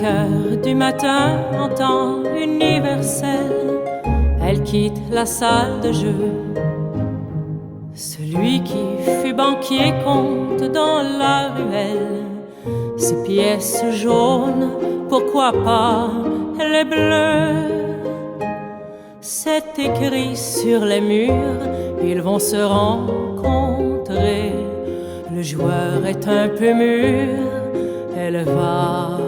5 heures du matin, en temps universel, elle quitte la salle de jeu. Celui qui fut banquier compte dans la ruelle ses pièces jaunes, pourquoi pas les bleues. C'est écrit sur les murs, ils vont se rencontrer. Le joueur est un peu mûr, elle va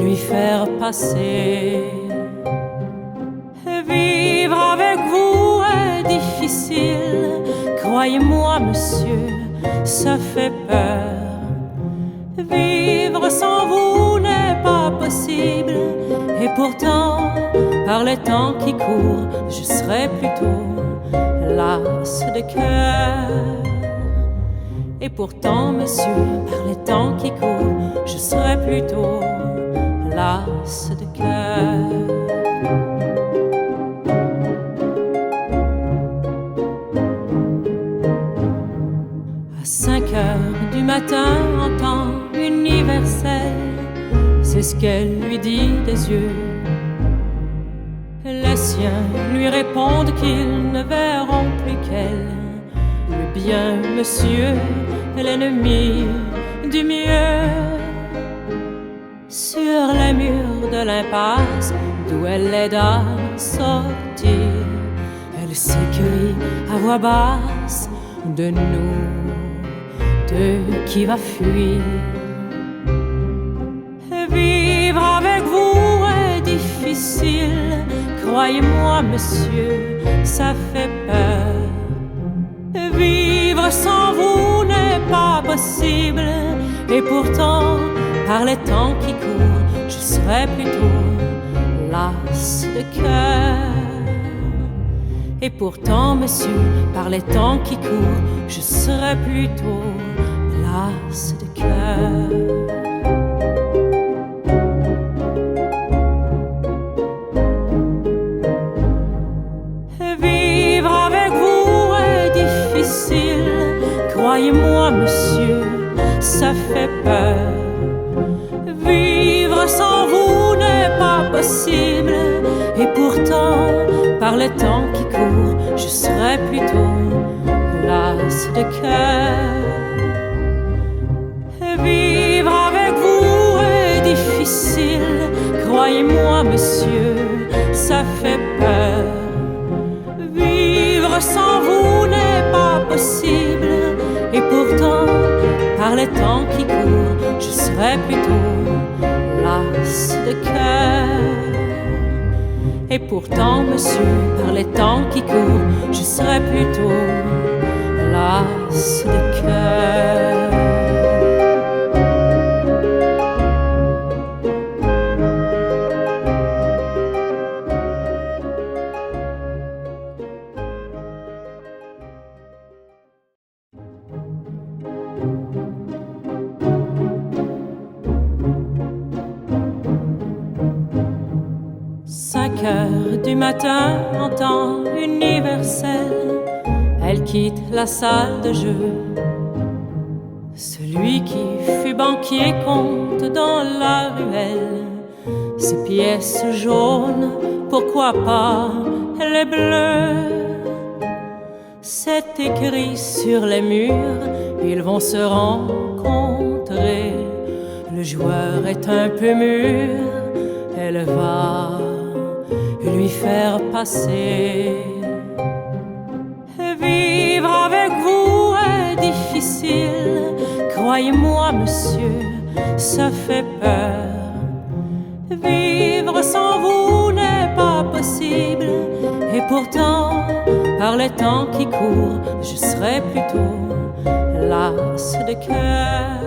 lui faire passer. Vivre avec vous est difficile, croyez-moi monsieur, ça fait peur. Vivre sans vous n'est pas possible, et pourtant, par les temps qui courent, je serai plutôt lasse de cœur. Et pourtant, monsieur, par les temps qui courent, je serai plutôt lasse de cœur. À 5 heures du matin, en temps universel, c'est ce qu'elle lui dit des yeux. Les siens lui répondent qu'ils ne verront plus qu'elle. Le bien, monsieur, est l'ennemi du mieux. Sur les murs de l'impasse d'où elle l'aide à sortir, elle s'écrie à voix basse de nous deux qui va fuir. Vivre avec vous est difficile, croyez-moi monsieur, ça fait peur. Vivre sans vous n'est pas possible, et pourtant, par les temps qui courent, je serai plutôt lasse de cœur. Et pourtant, monsieur, par les temps qui courent, je serai plutôt lasse de cœur. Croyez-moi monsieur, ça fait peur. Vivre sans vous n'est pas possible, et pourtant, par les temps qui courent, je serai plutôt lasse de cœur. Vivre avec vous est difficile, croyez-moi monsieur, ça fait peur. Vivre sans vous n'est pas possible, et pourtant, par les temps qui courent, je serai plutôt lasse de cœur. Et pourtant, monsieur, par les temps qui courent, je serai plutôt lasse de cœur. Heures du matin, en temps universel, elle quitte la salle de jeu. Celui qui fut banquier compte dans la ruelle ses pièces jaunes, pourquoi pas les bleues. C'est écrit sur les murs, ils vont se rencontrer. Le joueur est un peu mûr, elle va lui faire passer. Vivre avec vous est difficile, croyez-moi monsieur, ça fait peur. Vivre sans vous n'est pas possible, et pourtant, par les temps qui courent, je serai plutôt lasse de cœur.